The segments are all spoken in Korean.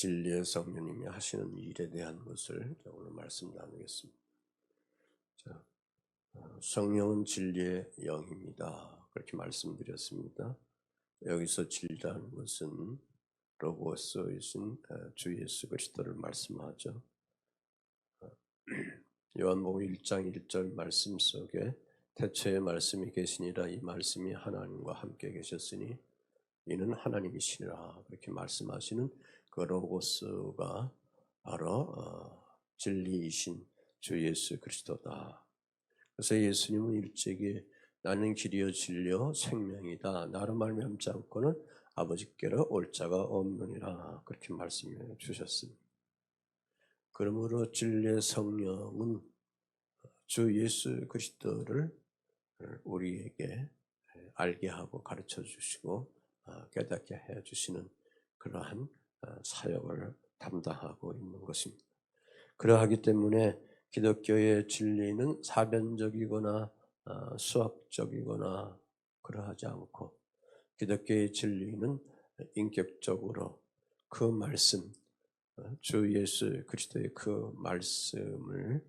진리의 성령님이 하시는 일에 대한 것을 오늘 말씀 나누겠습니다. 자, 성령은 진리의 영입니다. 그렇게 말씀드렸습니다. 여기서 진리라는 것은 로고스이신 주 예수 그리스도를 말씀하죠. 요한복음 1장 1절 말씀 속에 태초에 말씀이 계시니라 이 말씀이 하나님과 함께 계셨으니 이는 하나님이시니라 그렇게 말씀하시는 그 로고스가 바로 진리이신 주 예수 그리스도다. 그래서 예수님은 일찍이 나는 길이요 진리요 생명이다. 나로 말미암지 않고는 아버지께로 올 자가 없느니라 그렇게 말씀해 주셨습니다. 그러므로 진리의 성령은 주 예수 그리스도를 우리에게 알게 하고 가르쳐 주시고 깨닫게 해 주시는 그러한 사역을 담당하고 있는 것입니다. 그러하기 때문에 기독교의 진리는 사변적이거나 수학적이거나 그러하지 않고 기독교의 진리는 인격적으로 그 말씀, 주 예수 그리스도의 그 말씀을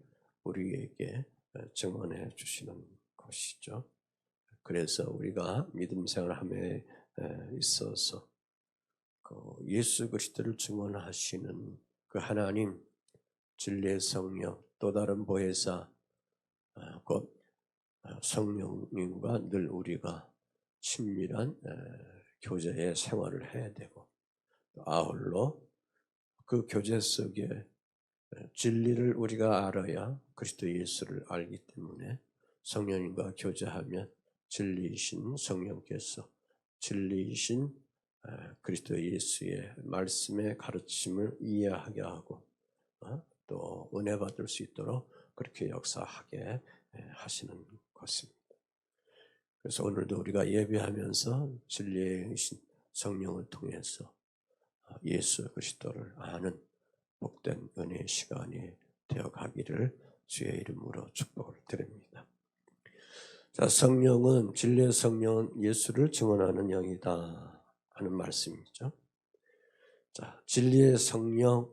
우리에게 증언해 주시는 것이죠. 그래서 우리가 믿음 생활함에 있어서 예수 그리스도를 증언하시는 그 하나님, 진리의 성령, 또 다른 보혜사, 곧 성령님과 늘 우리가 친밀한 교제의 생활을 해야 되고 아울러 그 교제 속에 진리를 우리가 알아야 그리스도 예수를 알기 때문에 성령님과 교제하면 진리이신 성령께서 진리이신 그리스도 예수의 말씀의 가르침을 이해하게 하고 또 은혜 받을 수 있도록 그렇게 역사하게 하시는 것입니다. 그래서 오늘도 우리가 예배하면서 진리의 성령을 통해서 예수 그리스도를 아는 복된 은혜의 시간이 되어가기를 주의 이름으로 축복을 드립니다. 자, 성령은 진리의 성령은 예수를 증언하는 영이다 하는 말씀이죠. 자, 진리의 성령,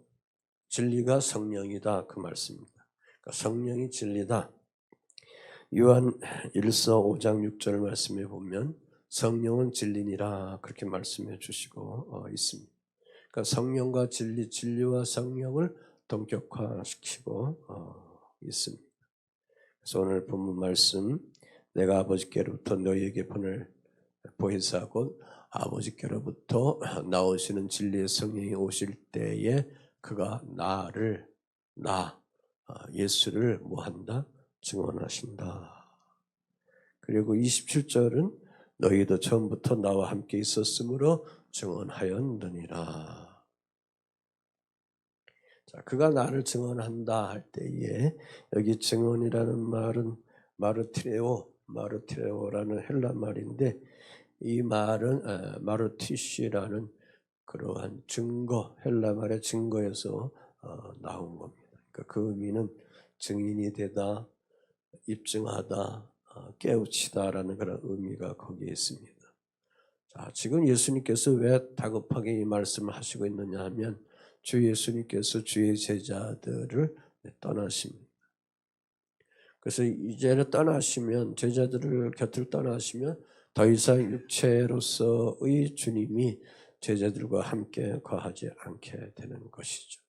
진리가 성령이다 그 말씀입니다. 그러니까 성령이 진리다. 요한 1서 5장 6절 말씀에 보면 성령은 진리니라 그렇게 말씀해 주시고 있습니다. 그러니까 성령과 진리, 진리와 성령을 동격화시키고 있습니다. 그래서 오늘 본문 말씀 내가 아버지께로부터 너희에게 보낼 보혜사 곧 아버지께로부터 나오시는 진리의 성령이 오실 때에 그가 예수를 뭐한다? 증언하신다. 그리고 27절은 너희도 처음부터 나와 함께 있었으므로 증언하였느니라. 자, 그가 나를 증언한다 할 때에 여기 증언이라는 말은 마르티레오라는 헬라 말인데 이 말은 마르티시라는 그러한 증거, 헬라 말의 증거에서 나온 겁니다. 그러니까 그 의미는 증인이 되다, 입증하다, 깨우치다라는 그런 의미가 거기에 있습니다. 자, 지금 예수님께서 왜 다급하게 이 말씀을 하시고 있느냐 하면 주 예수님께서 주의 제자들을 떠나십니다. 그래서 이제는 떠나시면 제자들을 곁을 떠나시면 더 이상 육체로서의 주님이 제자들과 함께 거하지 않게 되는 것이죠.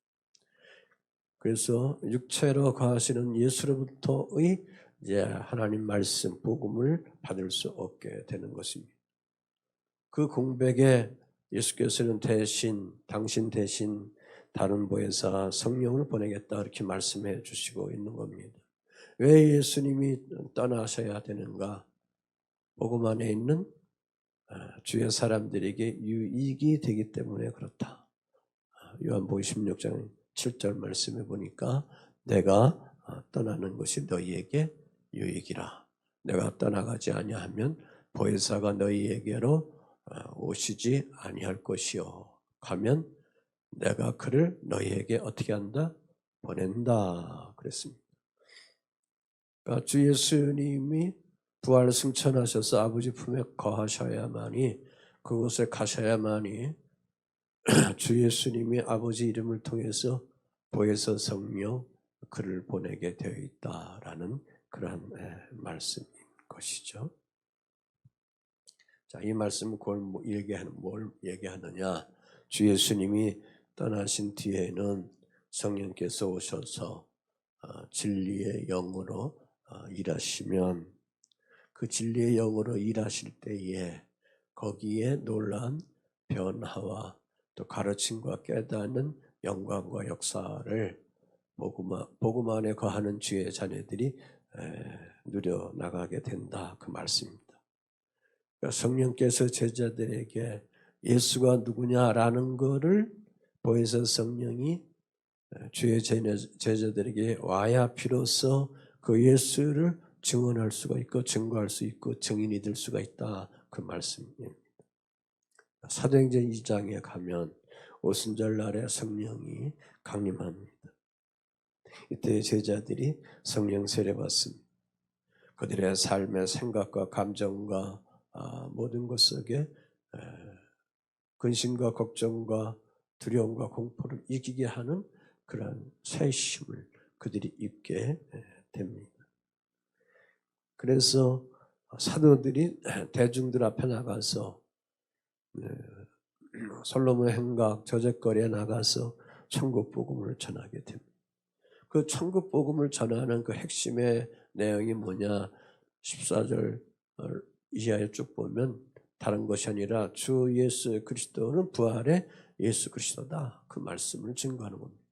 그래서 육체로 거하시는 예수로부터의 이제 하나님 말씀 복음을 받을 수 없게 되는 것입니다. 그 공백에 예수께서는 당신 대신 다른 보혜사 성령을 보내겠다 이렇게 말씀해 주시고 있는 겁니다. 왜 예수님이 떠나셔야 되는가? 복음 안에 있는 주의 사람들에게 유익이 되기 때문에 그렇다. 요한복음 16장 7절 말씀해 보니까 내가 떠나는 것이 너희에게 유익이라. 내가 떠나가지 아니하면 보혜사가 너희에게로 오시지 아니할 것이요. 가면 내가 그를 너희에게 어떻게 한다? 보낸다. 그랬습니다. 그러니까 주 예수님이 부활 승천하셔서 아버지 품에 거하셔야만이 그곳에 가셔야만이 주 예수님이 아버지 이름을 통해서 보혜사 성령 그를 보내게 되어 있다라는 그러한 말씀인 것이죠. 자, 이 말씀은 뭘 얘기하느냐? 주 예수님이 떠나신 뒤에는 성령께서 오셔서 진리의 영으로 일하시면 그 진리의 영으로 일하실 때에 거기에 놀라운 변화와 또 가르침과 깨닫는 영광과 역사를 복음 안에 거하는 주의 자녀들이 누려 나가게 된다 그 말씀입니다. 그러니까 성령께서 제자들에게 예수가 누구냐라는 것을 보혜사 성령이 주의 제자들에게 와야 비로소 그 예수를 증언할 수가 있고 증거할 수 있고 증인이 될 수가 있다 그 말씀입니다. 사도행전 2장에 가면 오순절 날에 성령이 강림합니다. 이때 제자들이 성령 세례 받습니다. 그들의 삶의 생각과 감정과 모든 것 속에 근심과 걱정과 두려움과 공포를 이기게 하는 그러한 새 힘을 그들이 입게 됩니다. 그래서 사도들이 대중들 앞에 나가서 솔로몬 행각 저작거리에 나가서 천국 복음을 전하게 됩니다. 그 천국 복음을 전하는 그 핵심의 내용이 뭐냐? 14절 이하에 쭉 보면 다른 것이 아니라 주 예수 그리스도는 부활의 예수 그리스도다. 그 말씀을 증거하는 겁니다.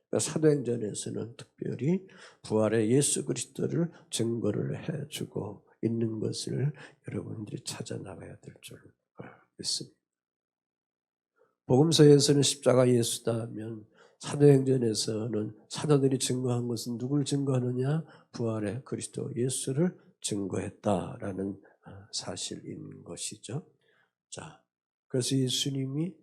그러니까 사도행전에서는 특별히 부활의 예수 그리스도를 증거를 해주고 있는 것을 여러분들이 찾아 나가야 될 줄 믿습니다. 복음서에서는 십자가 예수다 하면 사도행전에서는 사도들이 증거한 것은 누굴 증거하느냐? 부활의 그리스도 예수를 증거했다라는 사실인 것이죠. 자, 그래서 예수님이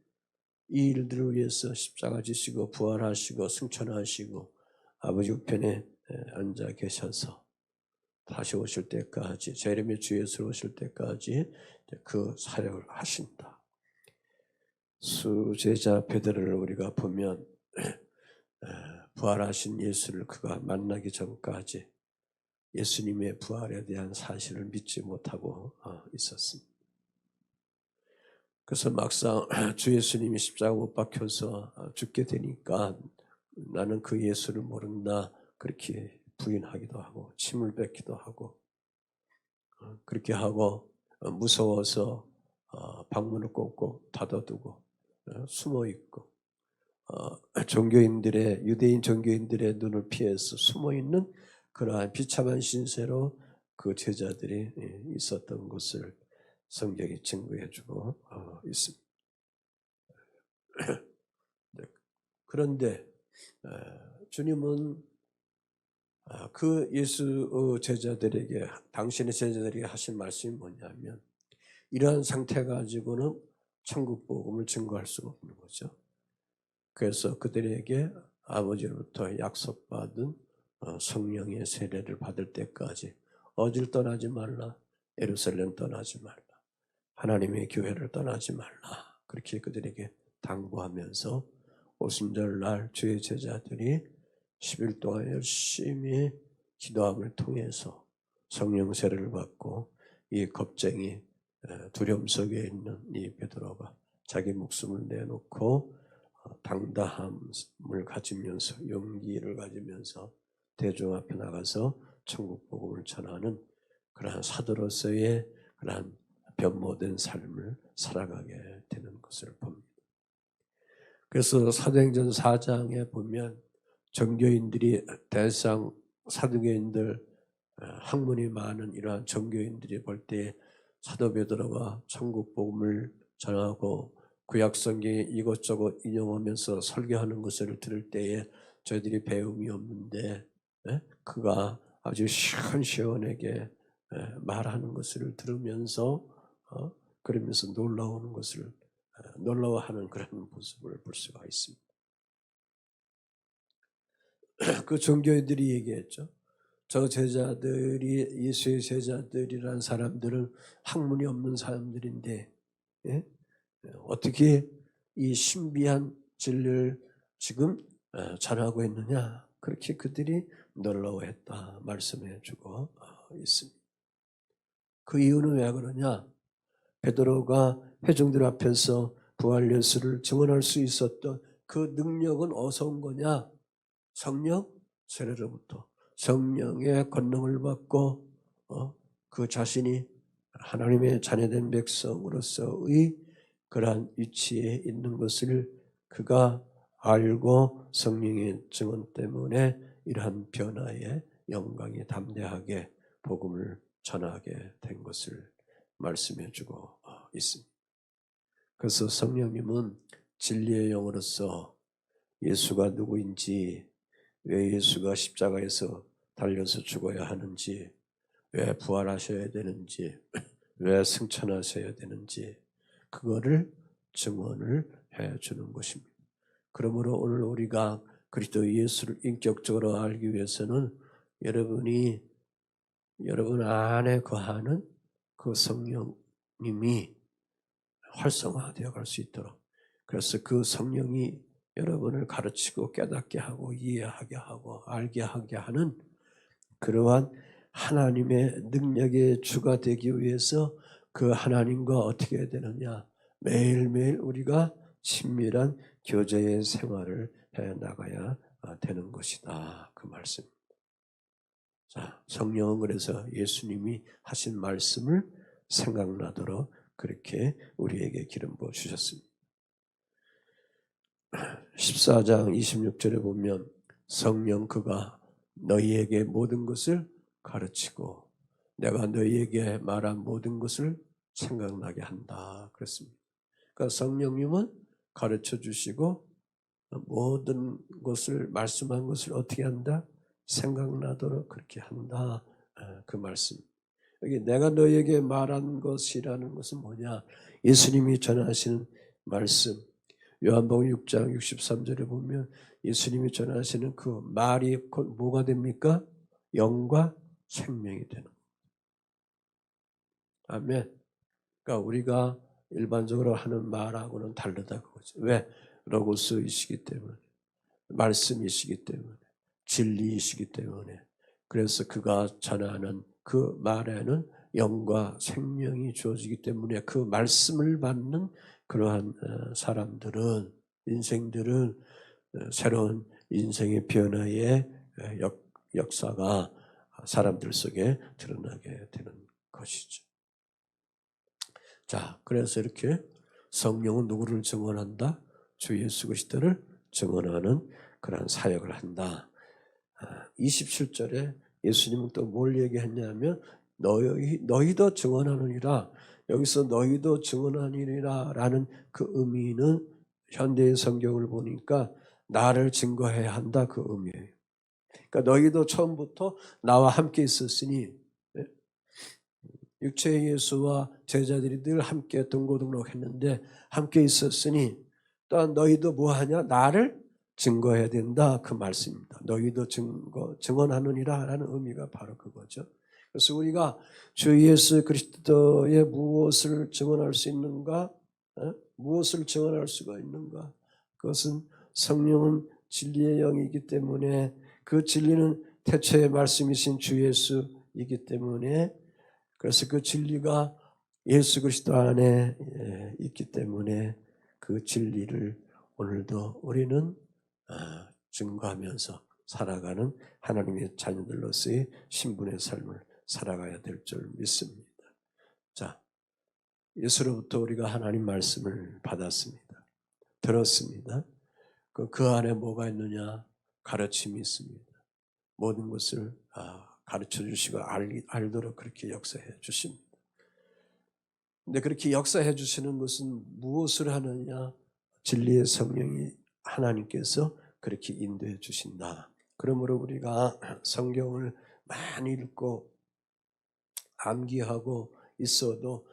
이 일들을 위해서 십자가 지시고 부활하시고 승천하시고 아버지 우편에 앉아 계셔서 다시 오실 때까지 재림의 주 예수 오실 때까지 그 사역을 하신다. 수제자 베드로를 우리가 보면 부활하신 예수를 그가 만나기 전까지 예수님의 부활에 대한 사실을 믿지 못하고 있었습니다. 그래서 막상 주 예수님이 십자가 못 박혀서 죽게 되니까 나는 그 예수를 모른다 그렇게 부인하기도 하고 침을 뱉기도 하고 그렇게 하고 무서워서 방문을 꼭꼭 닫아두고 숨어 있고 유대인 종교인들의 눈을 피해서 숨어 있는 그러한 비참한 신세로 그 제자들이 있었던 것을 성경이 증거해주고 있습니다. 그런데 주님은 그 예수 제자들에게 당신의 제자들에게 하신 말씀이 뭐냐면 이러한 상태 가지고는 천국 복음을 증거할 수가 없는 거죠. 그래서 그들에게 아버지로부터 약속받은 성령의 세례를 받을 때까지 어딜 떠나지 말라, 예루살렘 떠나지 말라, 하나님의 교회를 떠나지 말라 그렇게 그들에게 당부하면서 오순절날 주의 제자들이 10일 동안 열심히 기도함을 통해서 성령 세례를 받고 이 겁쟁이 두려움 속에 있는 이 베드로가 자기 목숨을 내놓고 당당함을 가지면서 용기를 가지면서 대중 앞에 나가서 천국 복음을 전하는 그러한 사도로서의 그러한 변모된 삶을 살아가게 되는 것을 봅니다. 그래서 사도행전 4장에 보면 종교인들이 대상 사두개인들 학문이 많은 이러한 종교인들이 볼 때 사도 베드로가 천국 복음을 전하고 구약 성경에 이것저것 인용하면서 설교하는 것을 들을 때에 저희들이 배움이 없는데 그가 아주 시원시원하게 말하는 것을 들으면서 그러면서 놀라워하는 그런 모습을 볼 수가 있습니다. 그 종교인들이 얘기했죠. 저 제자들이 예수의 제자들이란 사람들은 학문이 없는 사람들인데 어떻게 이 신비한 진리를 지금 전하고 있느냐? 그렇게 그들이 놀라워했다 말씀해 주고 있습니다. 그 이유는 왜 그러냐? 베드로가 회중들 앞에서 부활 예수를 증언할 수 있었던 그 능력은 어디서 온 거냐? 성령 세례로부터 성령의 권능을 받고 그 자신이 하나님의 자녀된 백성으로서의 그러한 위치에 있는 것을 그가 알고 성령의 증언 때문에 이러한 변화의 영광에 담대하게 복음을 전하게 된 것을 말씀해 주고 있습니다. 그래서 성령님은 진리의 영으로서 예수가 누구인지, 왜 예수가 십자가에서 달려서 죽어야 하는지, 왜 부활하셔야 되는지, 왜 승천하셔야 되는지 그거를 증언을 해주는 것입니다. 그러므로 오늘 우리가 그리스도 예수를 인격적으로 알기 위해서는 여러분 안에 거하는 그 성령님이 활성화되어 갈 수 있도록, 그래서 그 성령이 여러분을 가르치고 깨닫게 하고 이해하게 하고 알게 하게 하는 그러한 하나님의 능력의 주가 되기 위해서 그 하나님과 어떻게 해야 되느냐? 매일매일 우리가 친밀한 교제의 생활을 해 나가야 되는 것이다. 그 말씀입니다. 자, 성령은 그래서 예수님이 하신 말씀을 생각나도록 그렇게 우리에게 기름 부어 주셨습니다. 14장 26절에 보면 성령 그가 너희에게 모든 것을 가르치고 내가 너희에게 말한 모든 것을 생각나게 한다. 그렇습니다. 그러니까 성령님은 가르쳐 주시고 모든 것을 말씀한 것을 어떻게 한다? 생각나도록 그렇게 한다. 그 말씀. 여기 내가 너희에게 말한 것이라는 것은 뭐냐? 예수님이 전하시는 말씀. 요한복음 6장 63절에 보면 예수님이 전하시는 그 말이 곧 뭐가 됩니까? 영과 생명이 되는 거예요. 아멘. 그러니까 우리가 일반적으로 하는 말하고는 다르다 그거죠. 왜? 로고스이시기 때문에, 말씀이시기 때문에, 진리이시기 때문에. 그래서 그가 전하는 그 말에는 영과 생명이 주어지기 때문에 그 말씀을 받는 그러한 사람들은, 인생들은 새로운 인생의 변화의 역사가 사람들 속에 드러나게 되는 것이죠. 자, 그래서 이렇게 성령은 누구를 증언한다? 주 예수 그리스도를 증언하는 그런 사역을 한다. 27절에 예수님은 또 뭘 얘기했냐면 너희도 증언하느니라. 여기서 너희도 증언하느니라 라는 그 의미는 현대의 성경을 보니까 나를 증거해야 한다 그 의미예요. 그러니까 너희도 처음부터 나와 함께 있었으니, 육체의 예수와 제자들이 늘 함께 동고동락했는데 함께 있었으니 또한 너희도 뭐하냐? 나를 증거해야 된다 그 말씀입니다. 너희도 증언하느니라 라는 의미가 바로 그거죠. 그래서 우리가 주 예수 그리스도의 무엇을 증언할 수 있는가? 무엇을 증언할 수가 있는가? 그것은 성령은 진리의 영이기 때문에, 그 진리는 태초의 말씀이신 주 예수이기 때문에, 그래서 그 진리가 예수 그리스도 안에 있기 때문에 그 진리를 오늘도 우리는 증거하면서 살아가는 하나님의 자녀들로서의 신분의 삶을 살아가야 될 줄 믿습니다. 자, 예수로부터 우리가 하나님 말씀을 받았습니다. 들었습니다. 그 안에 뭐가 있느냐? 가르침이 있습니다. 모든 것을 가르쳐 주시고 알도록 그렇게 역사해 주십니다. 근데 그렇게 역사해 주시는 것은 무엇을 하느냐? 진리의 성령이 하나님께서 그렇게 인도해 주신다. 그러므로 우리가 성경을 많이 읽고 암기하고 있어도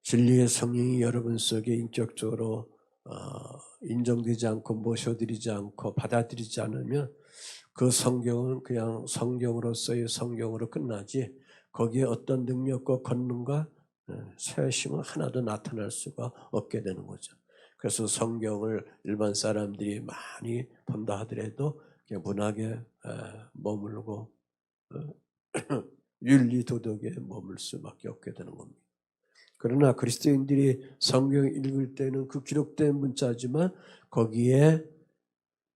진리의 성령이 여러분 속에 인격적으로 인정되지 않고 모셔드리지 않고 받아들이지 않으면 그 성경은 그냥 성경으로서의 성경으로 끝나지 거기에 어떤 능력과 권능과 세심은 하나도 나타날 수가 없게 되는 거죠. 그래서 성경을 일반 사람들이 많이 본다 하더라도 그냥 문학에 머물고 윤리 도덕에 머물 수밖에 없게 되는 겁니다. 그러나 그리스도인들이 성경 읽을 때는 그 기록된 문자지만 거기에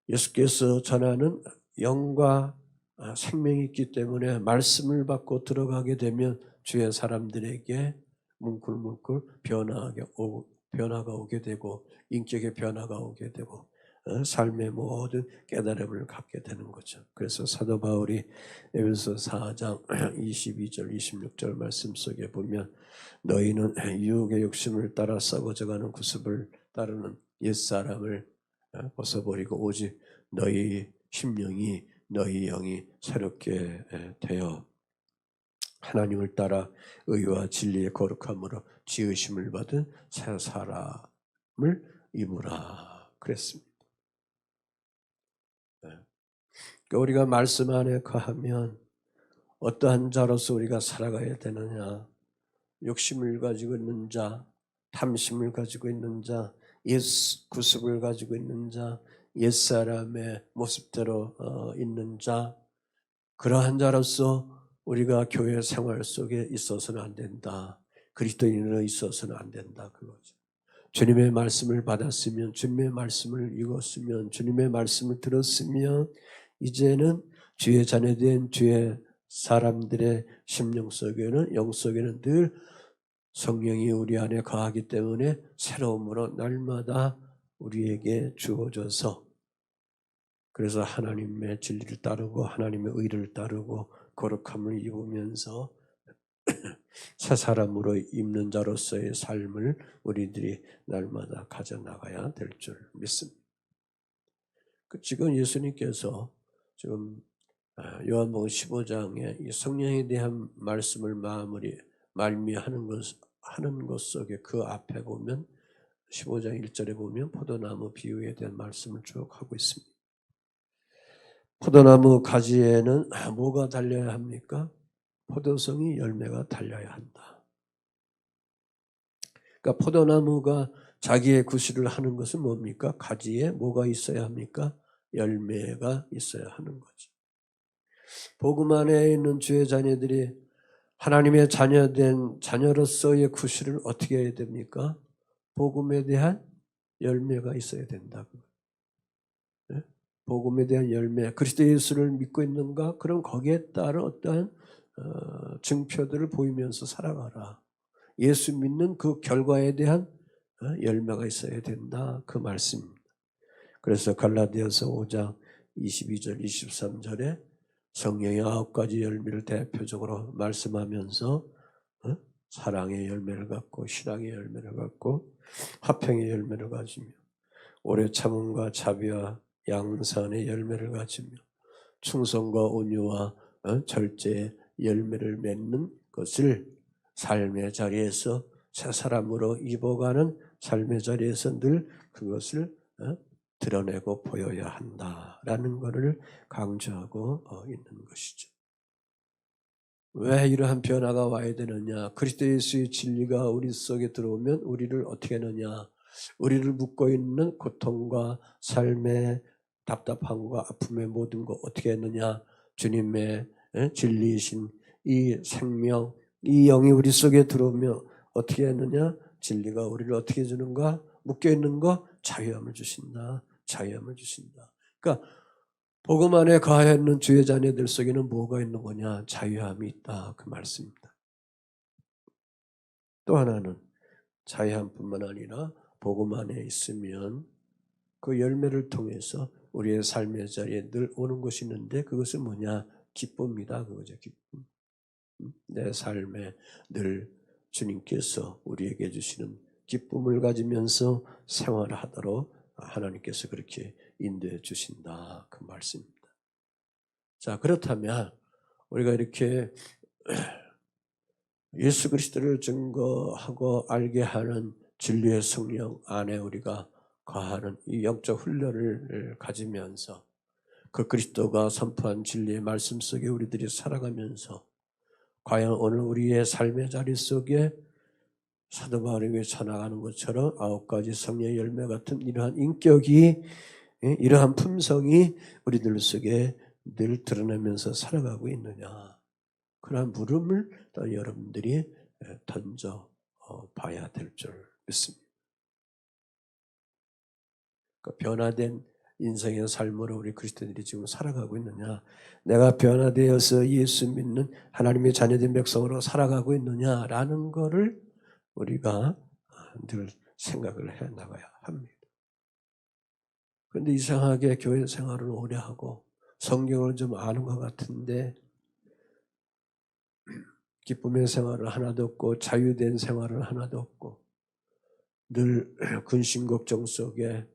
예수께서 전하는 영과 생명이 있기 때문에 말씀을 받고 들어가게 되면 주의 사람들에게 뭉클뭉클 변화가 오게 되고 인격의 변화가 오게 되고 삶의 모든 깨달음을 갖게 되는 거죠. 그래서 사도 바울이 에베소 4장 22절 26절 말씀 속에 보면 너희는 유혹의 욕심을 따라 썩어져가는 구습을 따르는 옛사람을 벗어버리고 오직 너희 심령이 너희 영이 새롭게 되어 하나님을 따라 의와 진리의 거룩함으로 지으심을 받은 새 사람을 입으라 그랬습니다. 그러니까 우리가 말씀 안에 거하면 어떠한 자로서 우리가 살아가야 되느냐, 욕심을 가지고 있는 자, 탐심을 가지고 있는 자, 옛 구습을 가지고 있는 자, 옛사람의 모습대로 있는 자, 그러한 자로서 우리가 교회 생활 속에 있어서는 안 된다. 그리스도인으로 있어서는 안 된다. 그거죠. 주님의 말씀을 받았으면, 주님의 말씀을 읽었으면, 주님의 말씀을 들었으면 이제는 주의 자녀된 주의 사람들의 심령 속에는, 영 속에는 늘 성령이 우리 안에 거하기 때문에 새로움으로 날마다 우리에게 주어져서, 그래서 하나님의 진리를 따르고 하나님의 의를 따르고 거룩함을 입으면서 새 사람으로 입는 자로서의 삶을 우리들이 날마다 가져나가야 될 줄 믿습니다. 지금 예수님께서 지금 요한복음 15장에 이 성령에 대한 말씀을 말미하는 것 속에 그 앞에 보면 15장 1절에 보면 포도나무 비유에 대한 말씀을 쭉 하고 있습니다. 포도나무 가지에는 뭐가 달려야 합니까? 포도송이 열매가 달려야 한다. 그러니까 포도나무가 자기의 구실을 하는 것은 뭡니까? 가지에 뭐가 있어야 합니까? 열매가 있어야 하는 거죠. 복음 안에 있는 주의 자녀들이 하나님의 자녀된 자녀로서의 구실을 어떻게 해야 됩니까? 복음에 대한 열매가 있어야 된다. 네? 복음에 대한 열매, 그리스도 예수를 믿고 있는가? 그럼 거기에 따른 어떠한 증표들을 보이면서 살아가라. 예수 믿는 그 결과에 대한 열매가 있어야 된다. 그 말씀입니다. 그래서 갈라디아서 5장 22절 23절에 성령의 9가지 열매를 대표적으로 말씀하면서 사랑의 열매를 갖고 신앙의 열매를 갖고 화평의 열매를 가지며 오래 참음과 자비와 양선의 열매를 가지며 충성과 온유와 절제의 열매를 맺는 것을 삶의 자리에서 새 사람으로 입어가는 삶의 자리에서 늘 그것을 드러내고 보여야 한다라는 것을 강조하고 있는 것이죠. 왜 이러한 변화가 와야 되느냐? 그리스도 예수의 진리가 우리 속에 들어오면 우리를 어떻게 하느냐? 우리를 묶고 있는 고통과 삶의 답답함과 아픔의 모든 것 어떻게 했느냐? 주님의 진리이신 이 생명, 이 영이 우리 속에 들어오면 어떻게 했느냐? 진리가 우리를 어떻게 해주는가? 묶여 있는 거 자유함을 주신다. 자유함을 주신다. 그러니까 복음 안에 거하여 있는 주의 자녀들 속에는 뭐가 있는 거냐? 자유함이 있다. 그 말씀입니다. 또 하나는 자유함뿐만 아니라 복음 안에 있으면 그 열매를 통해서 우리의 삶의 자리에 늘 오는 것이 있는데 그것은 뭐냐? 기쁨이다. 그거죠. 기쁨. 내 삶에 늘 주님께서 우리에게 주시는 기쁨을 가지면서 생활하도록 하나님께서 그렇게 인도해 주신다. 그 말씀입니다. 자, 그렇다면 우리가 이렇게 예수 그리스도를 증거하고 알게 하는 진리의 성령 안에 우리가 거하는 이 영적 훈련을 가지면서 그 그리스도가 선포한 진리의 말씀 속에 우리들이 살아가면서 과연 오늘 우리의 삶의 자리 속에 사도 바울이 외쳐나가는 것처럼 9가지 성령의 열매 같은 이러한 인격이, 이러한 품성이 우리들 속에 늘 드러내면서 살아가고 있느냐. 그러한 물음을 또 여러분들이 던져 봐야 될 줄 믿습니다. 그러니까 변화된 인생의 삶으로 우리 그리스도인들이 지금 살아가고 있느냐, 내가 변화되어서 예수 믿는 하나님의 자녀된 백성으로 살아가고 있느냐라는 것을 우리가 늘 생각을 해 나가야 합니다. 그런데 이상하게 교회 생활을 오래 하고 성경을 좀 아는 것 같은데 기쁨의 생활을 하나도 없고 자유된 생활을 하나도 없고 늘 근심 걱정 속에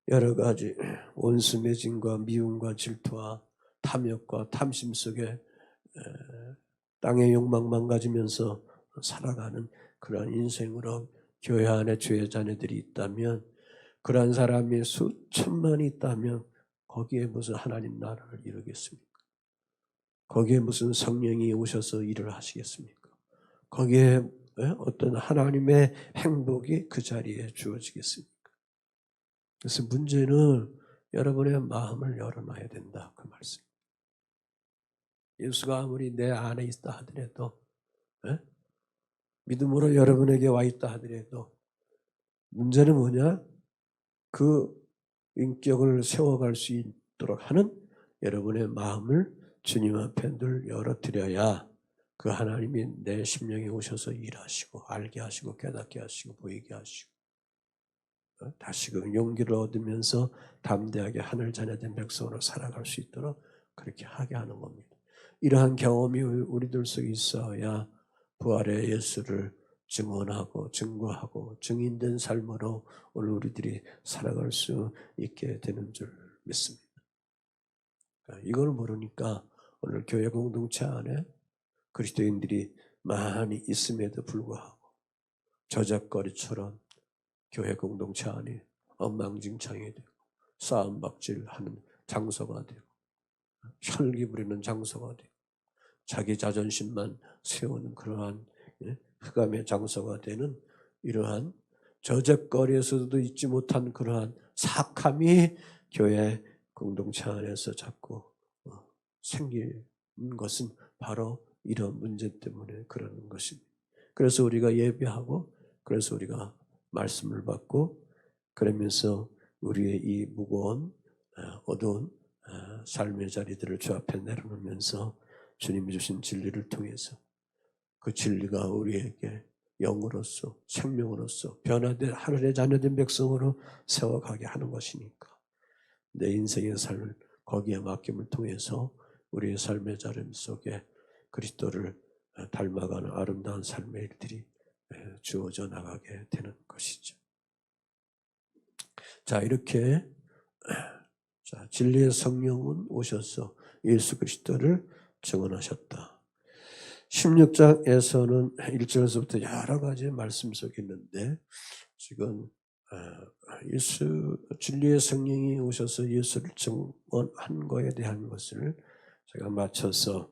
여러 가지 원수매진과 미움과 질투와 탐욕과 탐심 속에 땅의 욕망만 가지면서 살아가는 그런 인생으로 교회 안에 주의 자녀들이 있다면, 그러한 사람이 수천만이 있다면 거기에 무슨 하나님 나라를 이루겠습니까? 거기에 무슨 성령이 오셔서 일을 하시겠습니까? 거기에 어떤 하나님의 행복이 그 자리에 주어지겠습니까? 그래서 문제는 여러분의 마음을 열어놔야 된다, 그 말씀. 예수가 아무리 내 안에 있다 하더라도, 믿음으로 여러분에게 와 있다 하더라도 문제는 뭐냐? 그 인격을 세워갈 수 있도록 하는 여러분의 마음을 주님 앞에 늘 열어드려야 그 하나님이 내 심령에 오셔서 일하시고 알게 하시고 깨닫게 하시고 보이게 하시고 다시금 용기를 얻으면서 담대하게 하늘 자녀된 백성으로 살아갈 수 있도록 그렇게 하게 하는 겁니다. 이러한 경험이 우리들 속에 있어야 부활의 예수를 증언하고 증거하고 증인된 삶으로 오늘 우리들이 살아갈 수 있게 되는 줄 믿습니다. 이걸 모르니까 오늘 교회 공동체 안에 그리스도인들이 많이 있음에도 불구하고 저작거리처럼 교회 공동체 안에 엉망진창이 되고 싸움박질하는 장소가 되고 혈기 부리는 장소가 되고 자기 자존심만 세우는 그러한 흑암의 장소가 되는 이러한 저작거리에서도 잊지 못한 그러한 사악함이 교회 공동체 안에서 자꾸 생기는 것은 바로 이런 문제 때문에 그러는 것입니다. 그래서 우리가 예배하고 그래서 우리가 말씀을 받고 그러면서 우리의 이 무거운 어두운 삶의 자리들을 주 앞에 내려놓으면서 주님이 주신 진리를 통해서 그 진리가 우리에게 영으로서 생명으로서 변화된 하늘의 자녀된 백성으로 세워가게 하는 것이니까 내 인생의 삶을 거기에 맡김을 통해서 우리의 삶의 자리 속에 그리스도를 닮아가는 아름다운 삶의 일들이 주어져 나가게 되는 것이죠. 자, 이렇게 진리의 성령은 오셔서 예수 그리스도를 증언하셨다. 16장에서는 1절에서부터 여러 가지 말씀 속에 있는데 지금 진리의 성령이 오셔서 예수를 증언한 것에 대한 것을 제가 맞춰서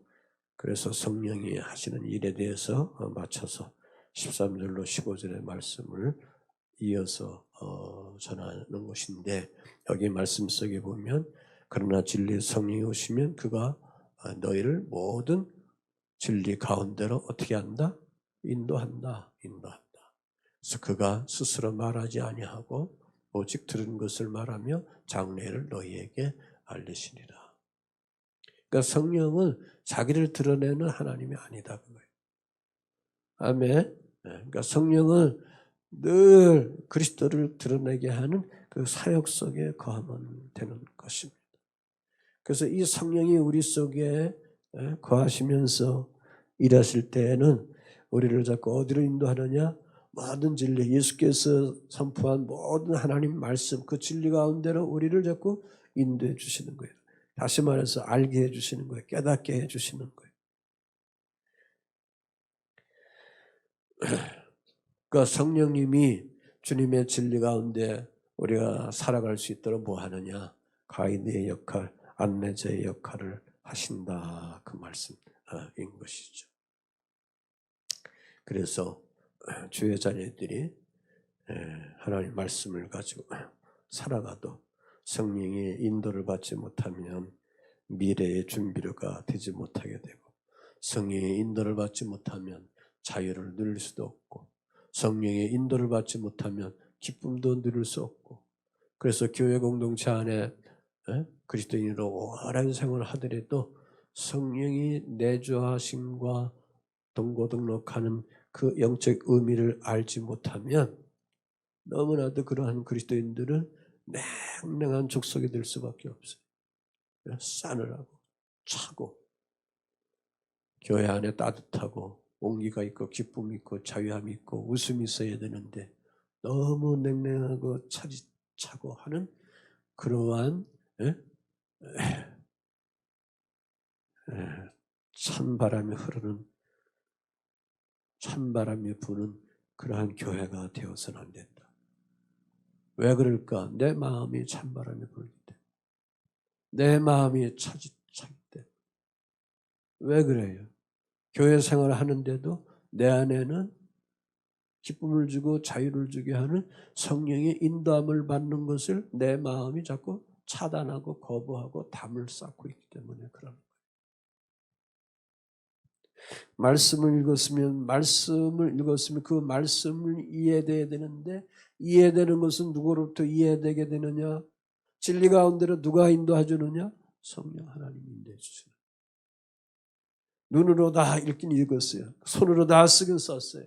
그래서 성령이 하시는 일에 대해서 맞춰서 13절로 15절의 말씀을 이어서 전하는 것인데 여기 말씀 속에 보면 그러나 진리의 성령이 오시면 그가 너희를 모든 진리 가운데로 어떻게 한다? 인도한다. 그래서 그가 스스로 말하지 아니하고 오직 들은 것을 말하며 장래를 너희에게 알리시리라. 그러니까 성령은 자기를 드러내는 하나님이 아니다. 그거예요. 아멘. 그러니까 성령은 늘 그리스도를 드러내게 하는 그 사역 속에 거하면 되는 것입니다. 그래서 이 성령이 우리 속에 거하시면서 일하실 때에는 우리를 자꾸 어디로 인도하느냐? 모든 진리, 예수께서 선포한 모든 하나님 말씀, 그 진리 가운데로 우리를 자꾸 인도해 주시는 거예요. 다시 말해서 알게 해 주시는 거예요. 깨닫게 해 주시는 거예요. 그러니까 성령님이 주님의 진리 가운데 우리가 살아갈 수 있도록 뭐 하느냐? 가이드의 역할, 안내자의 역할을 하신다. 그 말씀인 것이죠. 그래서 주의 자녀들이 하나님 말씀을 가지고 살아가도 성령의 인도를 받지 못하면 미래의 준비가 되지 못하게 되고, 성령의 인도를 받지 못하면 자유를 누릴 수도 없고, 성령의 인도를 받지 못하면 기쁨도 누릴 수 없고, 그래서 교회 공동체 안에 그리스도인으로 오랜 생활을 하더라도 성령이 내주하심과 동고동락하는 그 영적 의미를 알지 못하면 너무나도 그러한 그리스도인들은 냉랭한 족속이 될 수밖에 없어요. 싸늘하고 차고, 교회 안에 따뜻하고 온기가 있고 기쁨이 있고 자유함이 있고 웃음이 있어야 되는데 너무 냉랭하고 차고 하는 그러한 찬바람이 흐르는, 찬바람이 부는 그러한 교회가 되어서는 안 된다. 왜 그럴까? 내 마음이 찬바람이 불기 때문에, 내 마음이 차기 때문에. 왜 그래요? 교회 생활을 하는데도 내 안에는 기쁨을 주고 자유를 주게 하는 성령의 인도함을 받는 것을 내 마음이 자꾸 차단하고 거부하고 담을 쌓고 있기 때문에 그런 거예요. 말씀을 읽었으면 그 말씀을 이해돼야 되는데, 이해되는 것은 누구로부터 이해되게 되느냐? 진리 가운데로 누가 인도해 주느냐? 성령 하나님이 인도해 주시는. 눈으로 다 읽긴 읽었어요. 손으로 다 쓰긴 썼어요.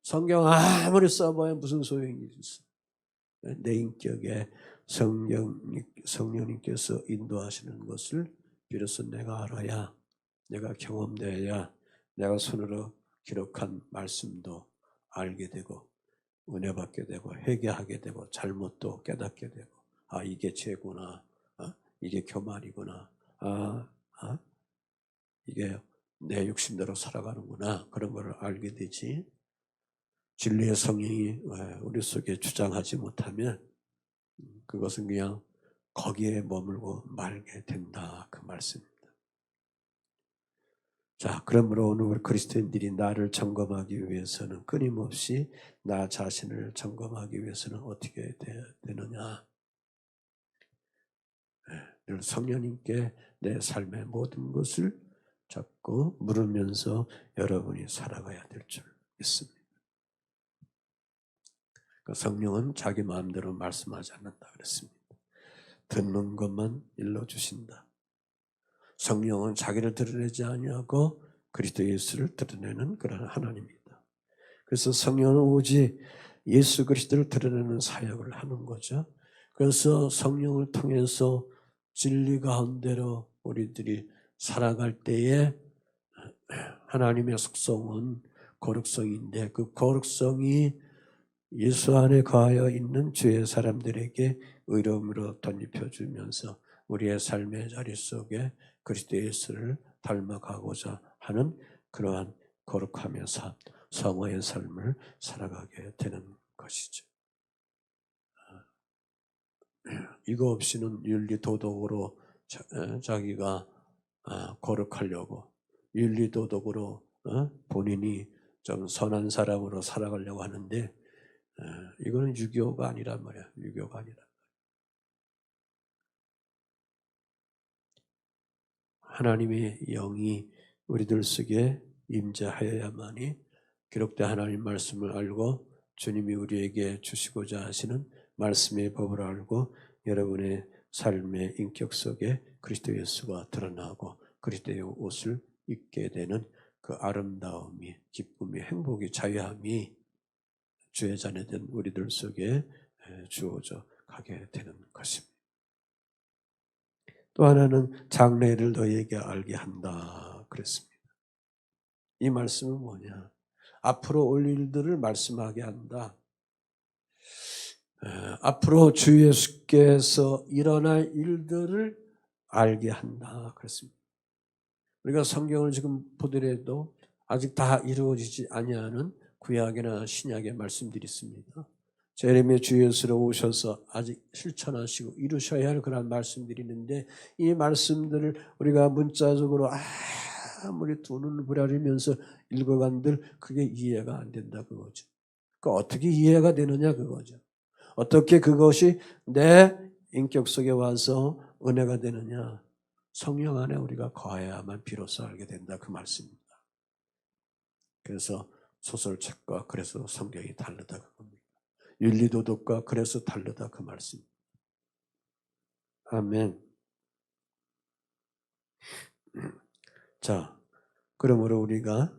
성경 아무리 써봐야 무슨 소용이 있어. 내 인격에 성령님께서 인도하시는 것을 비로소 내가 알아야, 내가 경험되어야 내가 손으로 기록한 말씀도 알게 되고 은혜 받게 되고 회개하게 되고 잘못도 깨닫게 되고, 아 이게 죄구나, 이게 교만이구나, 이게 내 욕심대로 살아가는구나, 그런 걸 알게 되지. 진리의 성령이 우리 속에 주장하지 못하면 그것은 그냥 거기에 머물고 말게 된다, 그 말씀입니다. 자, 그러므로 오늘 우리 그리스도인들이 나를 점검하기 위해서는, 끊임없이 나 자신을 점검하기 위해서는 어떻게 되느냐? 늘 성령님께 내 삶의 모든 것을 자꾸 물으면서 여러분이 살아가야 될 줄 믿습니다. 성령은 자기 마음대로 말씀하지 않는다 그랬습니다. 듣는 것만 일러주신다. 성령은 자기를 드러내지 아니하고 그리스도 예수를 드러내는 그런 하나님입니다. 그래서 성령은 오직 예수 그리스도를 드러내는 사역을 하는 거죠. 그래서 성령을 통해서 진리 가운데로 우리들이 살아갈 때에 하나님의 속성은 거룩성인데, 그 거룩성이 예수 안에 거하여 있는 주의 사람들에게 의로움으로 덧입혀주면서 우리의 삶의 자리 속에 그리스도 예수를 닮아가고자 하는 그러한 거룩하며 성화의 삶을 살아가게 되는 것이죠. 이거 없이는 윤리 도덕으로 자기가 거룩하려고, 윤리 도덕으로 본인이 좀 선한 사람으로 살아가려고 하는데, 이거는 유교가 아니란 말이야. 유교가 아니라. 하나님의 영이 우리들 속에 임재하여야만이 기록된 하나님 말씀을 알고 주님이 우리에게 주시고자 하시는 말씀의 법을 알고 여러분의 삶의 인격 속에 그리스도 예수가 드러나고 그리스도의 옷을 입게 되는 그 아름다움이, 기쁨이, 행복이, 자유함이 주의 자녀된 우리들 속에 주어져 가게 되는 것입니다. 또 하나는 장래를 너희에게 알게 한다 그랬습니다. 이 말씀은 뭐냐? 앞으로 올 일들을 말씀하게 한다. 앞으로 주 예수께서 일어날 일들을 알게 한다 그랬습니다. 우리가 성경을 지금 보더라도 아직 다 이루어지지 아니하는 구약이나 신약의 말씀들이 있습니다. 재림의 주 예수로 오셔서 아직 실천하시고 이루셔야 할 그런 말씀들이 있는데, 이 말씀들을 우리가 문자적으로 아무리 두 눈을 부라리면서 읽어간들 그게 이해가 안 된다 그거죠. 그 어떻게 이해가 되느냐 그거죠. 어떻게 그것이 내 인격 속에 와서 은혜가 되느냐. 성령 안에 우리가 거해야만 비로소 알게 된다 그 말씀입니다. 그래서 소설책과 그래서 성경이 다르다 그겁니다. 윤리도덕과 그래서 다르다 그 말씀입니다. 아멘. 자, 그러므로 우리가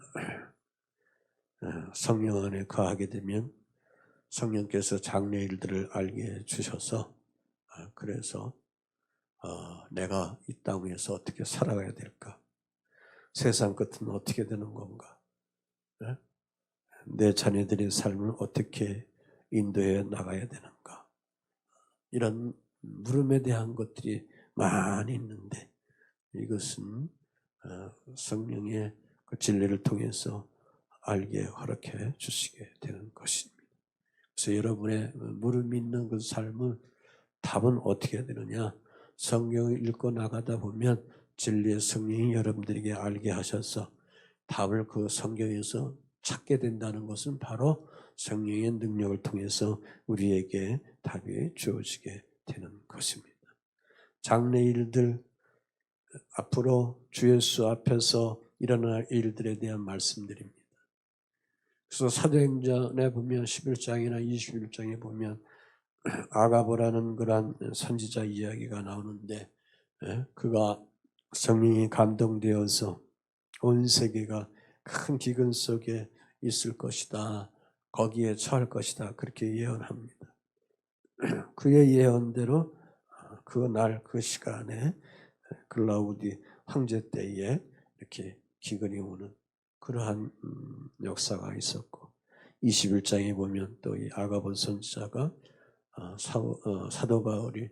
성령 안에 거하게 되면 성령께서 장래 일들을 알게 해주셔서 그래서 내가 이 땅 위에서 어떻게 살아가야 될까? 세상 끝은 어떻게 되는 건가? 내 자녀들의 삶을 어떻게 인도해 나가야 되는가? 이런 물음에 대한 것들이 많이 있는데 이것은 성령의 그 진리를 통해서 알게 허락해 주시게 되는 것입니다. 그래서 여러분의 물음이 있는 그 삶을 답은 어떻게 해야 되느냐? 성경을 읽고 나가다 보면 진리의 성령이 여러분들에게 알게 하셔서 답을 그 성경에서 찾게 된다는 것은 바로 성령의 능력을 통해서 우리에게 답이 주어지게 되는 것입니다. 장래 일들, 앞으로 주 예수 앞에서 일어날 일들에 대한 말씀드립니다. 그래서 사도행전에 보면 11장이나 21장에 보면 아가보라는 그런 선지자 이야기가 나오는데 그가 성령이 감동되어서 온 세계가 큰 기근 속에 있을 것이다. 거기에 처할 것이다. 그렇게 예언합니다. 그의 예언대로 그날 그 시간에 글라우디 황제 때에 이렇게 기근이 오는 그러한 역사가 있었고 21장에 보면 또 이 아가본 선지자가 사도 바울이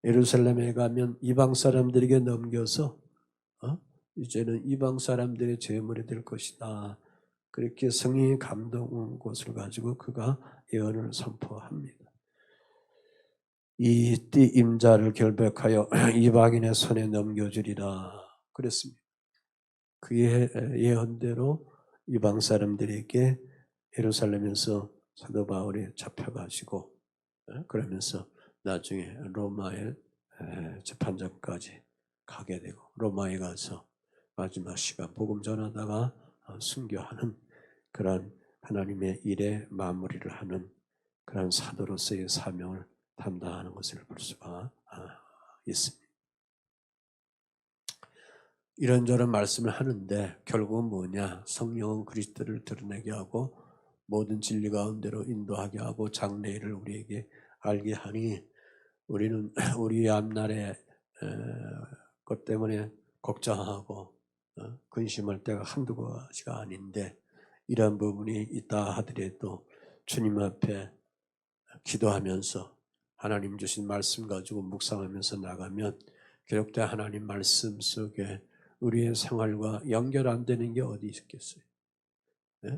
예루살렘에 가면 이방 사람들에게 넘겨서 이제는 이방 사람들의 제물이 될 것이다. 그렇게 성령의 감동 온 것을 가지고 그가 예언을 선포합니다. 이 띠 임자를 결백하여 이방인의 손에 넘겨주리라 그랬습니다. 그의 예언대로 이방 사람들에게 예루살렘에서 사도 바울이 잡혀가지고 그러면서 나중에 로마의 재판장까지 가게 되고 로마에 가서 마지막 시간 복음 전하다가 순교하는 그런 하나님의 일에 마무리를 하는 그런 사도로서의 사명을 담당하는 것을 볼 수가 있습니다. 이런저런 말씀을 하는데 결국은 뭐냐? 성령은 그리스도를 드러내게 하고 모든 진리 가운데로 인도하게 하고 장래일을 우리에게 알게 하니 우리는 우리 앞날의 것 때문에 걱정하고 근심할 때가 한두 가지가 아닌데 이런 부분이 있다 하더라도 주님 앞에 기도하면서 하나님 주신 말씀 가지고 묵상하면서 나가면 기록된 하나님 말씀 속에 우리의 생활과 연결 안 되는 게 어디 있겠어요?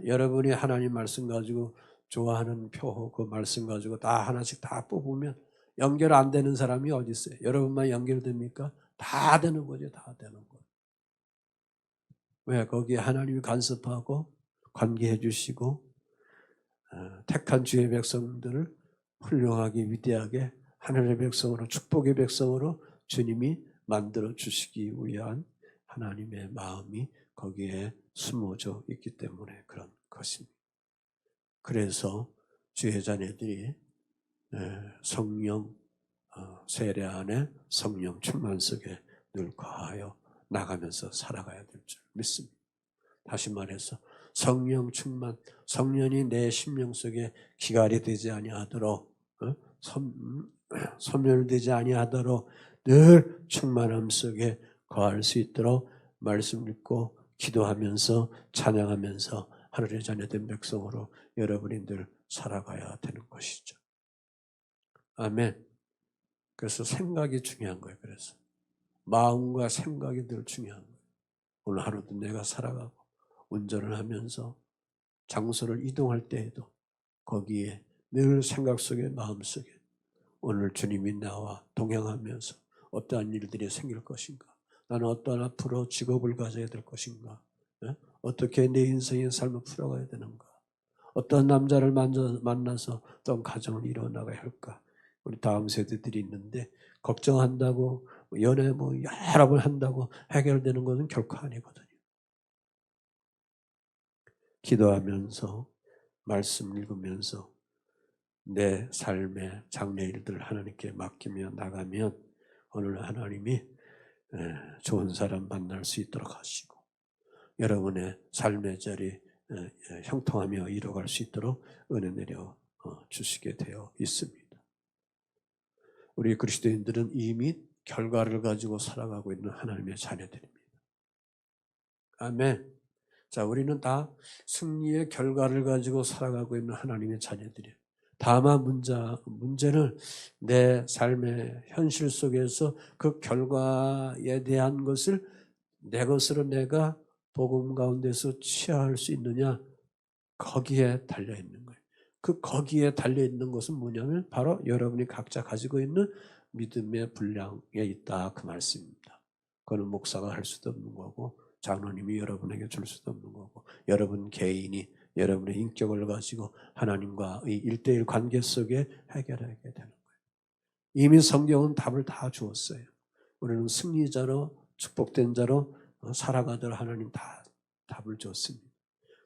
여러분이 하나님 말씀 가지고 좋아하는 표 그 말씀 가지고 다 하나씩 다 뽑으면 연결 안 되는 사람이 어디 있어요? 여러분만 연결됩니까? 다 되는 거죠. 다 되는 거예요. 왜? 거기에 하나님이 간섭하고 관계해 주시고 택한 주의 백성들을 훌륭하게 위대하게 하늘의 백성으로 축복의 백성으로 주님이 만들어 주시기 위한 하나님의 마음이 거기에 숨어져 있기 때문에 그런 것입니다. 그래서 주의 자녀들이 성령 세례 안에 성령 충만 속에 늘 거하여 나가면서 살아가야 될 줄 믿습니다. 다시 말해서 성령 충만, 성령이 내 심령 속에 기갈이 되지 아니하도록 소멸되지 아니하도록 늘 충만함 속에 거할 수 있도록 말씀 읽고 기도하면서 찬양하면서 하늘의 자녀된 백성으로 여러분이 늘 살아가야 되는 것이죠. 아멘. 그래서 생각이 중요한 거예요. 그래서 마음과 생각이 늘 중요한 거예요. 오늘 하루도 내가 살아가고 운전을 하면서 장소를 이동할 때에도 거기에 늘 생각 속에 마음 속에 오늘 주님이 나와 동행하면서 어떠한 일들이 생길 것인가 나는 어떤 앞으로 직업을 가져야 될 것인가? 예? 어떻게 내 인생의 삶을 풀어가야 되는가? 어떤 남자를 만나서 어떤 가정을 이뤄나가야 할까? 우리 다음 세대들이 있는데 걱정한다고 연애 여러 번 한다고 해결되는 것은 결코 아니거든요. 기도하면서 말씀 읽으면서 내 삶의 장래일들을 하나님께 맡기며 나가면 오늘 하나님이 좋은 사람 만날 수 있도록 하시고 여러분의 삶의 자리 형통하며 이뤄갈 수 있도록 은혜 내려 주시게 되어 있습니다. 우리 그리스도인들은 이미 결과를 가지고 살아가고 있는 하나님의 자녀들입니다. 아멘. 자, 우리는 다 승리의 결과를 가지고 살아가고 있는 하나님의 자녀들이에요. 다만 문제는 내 삶의 현실 속에서 그 결과에 대한 것을 내 것으로 내가 복음 가운데서 취할 수 있느냐, 거기에 달려있는 거예요. 거기에 달려있는 것은 뭐냐면 바로 여러분이 각자 가지고 있는 믿음의 분량에 있다, 그 말씀입니다. 그거는 목사가 할 수도 없는 거고 장로님이 여러분에게 줄 수도 없는 거고 여러분 개인이 여러분의 인격을 가지고 하나님과 이 1:1 관계 속에 해결하게 되는 거예요. 이미 성경은 답을 다 주었어요. 우리는 승리자로 축복된 자로 살아가도록 하나님 다 답을 줬습니다.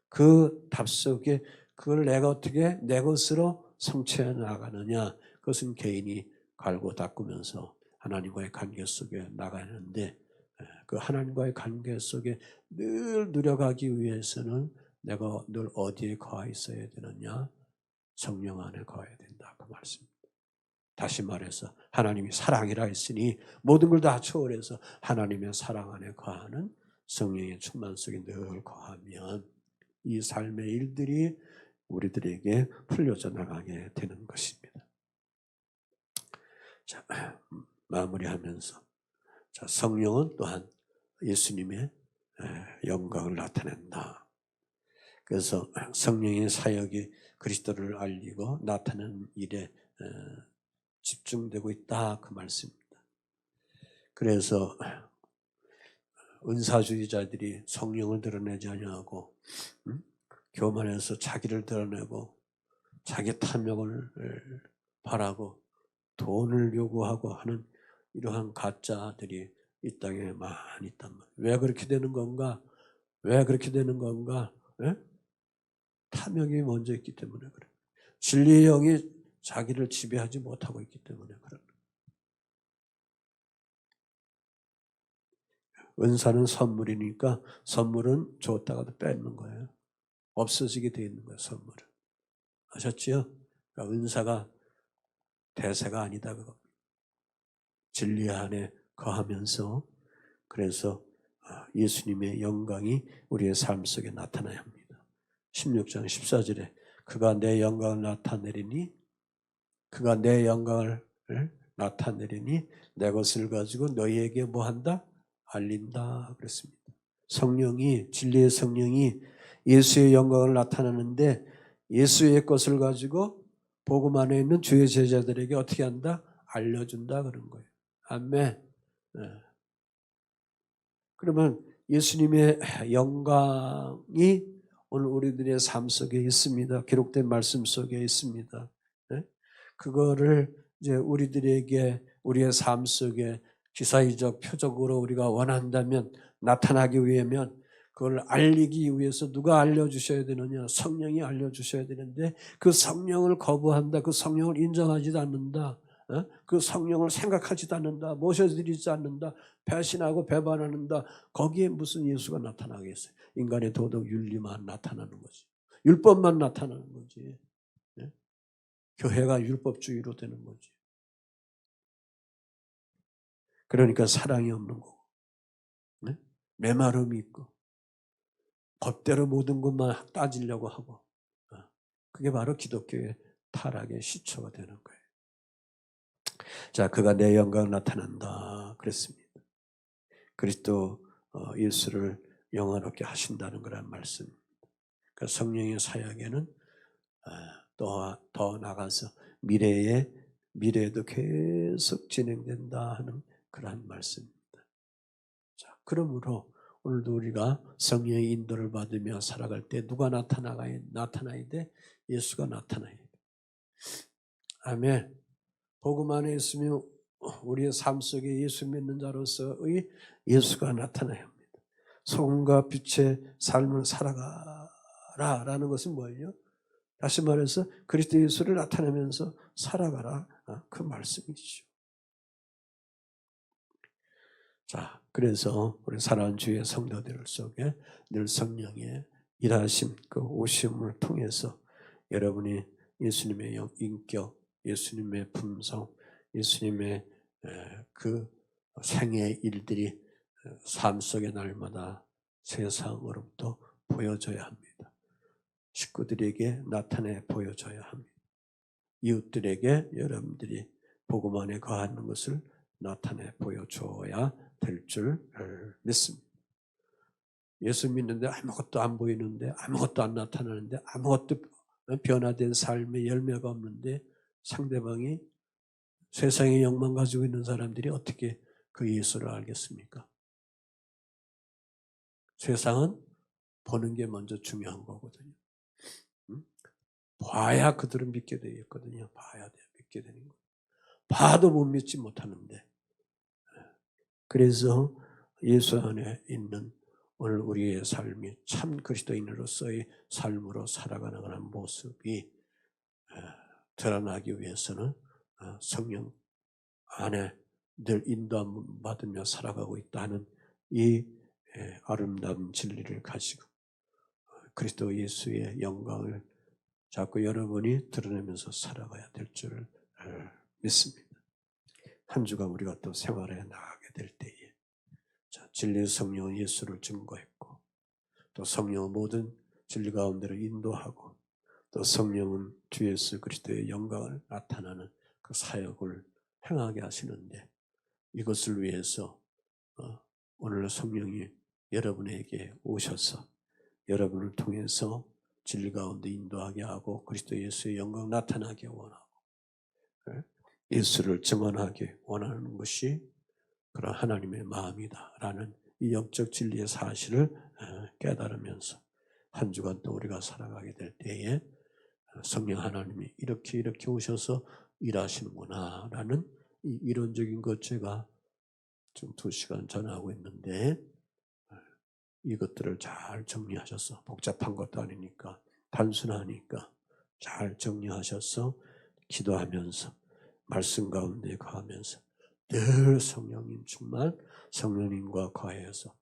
그 답 속에 그걸 내가 어떻게 내 것으로 성취해 나가느냐, 그것은 개인이 갈고 닦으면서 하나님과의 관계 속에 나가는데 그 하나님과의 관계 속에 늘 누려가기 위해서는 내가 늘 어디에 거하 있어야 되느냐? 성령 안에 거해야 된다, 그 말씀입니다. 다시 말해서 하나님이 사랑이라 했으니 모든 걸 다 초월해서 하나님의 사랑 안에 거하는 성령의 충만 속에 늘 거하면 이 삶의 일들이 우리들에게 풀려져 나가게 되는 것입니다. 자, 마무리하면서 자, 성령은 또한 예수님의 영광을 나타낸다. 그래서 성령의 사역이 그리스도를 알리고 나타내는 일에 집중되고 있다, 그 말씀입니다. 그래서 은사주의자들이 성령을 드러내지 아니하고 교만해서 자기를 드러내고 자기 탐욕을 바라고 돈을 요구하고 하는 이러한 가짜들이 이 땅에 많이 있단 말이에요. 왜 그렇게 되는 건가? 왜 그렇게 되는 건가? 에? 탐욕이 먼저 있기 때문에 그래. 진리의 영이 자기를 지배하지 못하고 있기 때문에 그래. 은사는 선물이니까 선물은 줬다가도 뺏는 거예요. 없어지게 돼 있는 거예요, 선물은. 아셨지요? 그러니까 은사가 대세가 아니다, 그거. 진리 안에 거하면서 그래서 예수님의 영광이 우리의 삶 속에 나타나야 합니다. 16장 14절에 그가 내 영광을 나타내리니 그가 내 영광을 나타내리니 내 것을 가지고 너희에게 뭐한다? 알린다 그랬습니다. 성령이 진리의 성령이 예수의 영광을 나타내는데 예수의 것을 가지고 복음 안에 있는 주의 제자들에게 어떻게 한다? 알려준다 그런 거예요. 아멘. 네. 그러면 예수님의 영광이 오늘 우리들의 삶 속에 있습니다. 기록된 말씀 속에 있습니다. 네? 그거를 이제 우리들에게 우리의 삶 속에 기사의적 표적으로 우리가 원한다면 나타나기 위하면 그걸 알리기 위해서 누가 알려주셔야 되느냐? 성령이 알려주셔야 되는데 그 성령을 거부한다. 그 성령을 인정하지도 않는다. 그 성령을 생각하지도 않는다. 모셔드리지 않는다. 배신하고 배반한다. 거기에 무슨 예수가 나타나겠어요? 인간의 도덕 윤리만 나타나는 거지. 율법만 나타나는 거지. 네? 교회가 율법주의로 되는 거지. 그러니까 사랑이 없는 거고, 네? 메마름이 있고, 법대로 모든 것만 따지려고 하고, 그게 바로 기독교의 타락의 시초가 되는 거예요. 자, 그가 내 영광을 나타낸다 그랬습니다. 그리스도 예수를 영화롭게 하신다는 거란 말씀입니다. 그러니까 성령의 사역에는 더 나가서 미래에도 계속 진행된다 하는 그러한 말씀입니다. 그러므로 오늘도 우리가 성령의 인도를 받으며 살아갈 때 누가 나타나야 돼? 예수가 나타나야 돼. 아멘. 복음 안에 있으며 우리의 삶 속에 예수 믿는 자로서의 예수가 나타나야 합니다. 소금과 빛의 삶을 살아가라라는 것은 뭐예요? 다시 말해서 그리스도 예수를 나타내면서 살아가라, 그 말씀이죠. 자, 그래서 우리 사랑하는 주의 성도들 속에 늘 성령의 일하심, 그 오심을 통해서 여러분이 예수님의 인격, 예수님의 품성, 예수님의 그 생애의 일들이 삶 속에 날마다 세상으로부터 보여져야 합니다. 식구들에게 나타내 보여줘야 합니다. 이웃들에게 여러분들이 복음 안에 거하는 것을 나타내 보여줘야 될 줄 믿습니다. 예수 믿는데 아무것도 안 보이는데, 아무것도 안 나타나는데, 아무것도 변화된 삶의 열매가 없는데 상대방이 세상의 영만 가지고 있는 사람들이 어떻게 그 예수를 알겠습니까? 세상은 보는 게 먼저 중요한 거거든요. 봐야 그들은 믿게 되겠거든요. 봐야 돼, 믿게 되는 거예요. 봐도 못 믿지 못하는데. 그래서 예수 안에 있는 오늘 우리의 삶이 참 그리스도인으로서의 삶으로 살아가는 모습이 드러나기 위해서는 성령 안에 늘 인도함 받으며 살아가고 있다는 이 아름다운 진리를 가지고 그리스도 예수의 영광을 자꾸 여러분이 드러내면서 살아가야 될 줄을 믿습니다. 한 주간 우리가 또 생활에 나가게 될 때에 진리의 성령은 예수를 증거했고 또 성령은 모든 진리 가운데로 인도하고 또 성령은 주 예수 그리스도의 영광을 나타나는 그 사역을 행하게 하시는데 이것을 위해서 오늘 성령이 여러분에게 오셔서 여러분을 통해서 진리 가운데 인도하게 하고 그리스도 예수의 영광 나타나게 원하고 예수를 증언하게 원하는 것이 그런 하나님의 마음이다라는 이 영적 진리의 사실을 깨달으면서 한 주간 또 우리가 살아가게 될 때에 성령 하나님이 이렇게 오셔서 일하시는구나라는 이 이론적인 것 제가 지금 2시간 전하고 있는데 이것들을 잘 정리하셔서 복잡한 것도 아니니까 단순하니까 잘 정리하셔서 기도하면서 말씀 가운데 거하면서 늘 성령님 충만 성령님과 거해서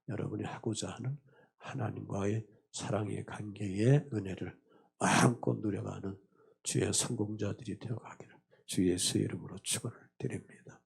여러분이 하고자 하는 하나님과의 사랑의 관계의 은혜를 마음껏 누려가는 주의 성공자들이 되어가기를 주 예수의 이름으로 축원을 드립니다.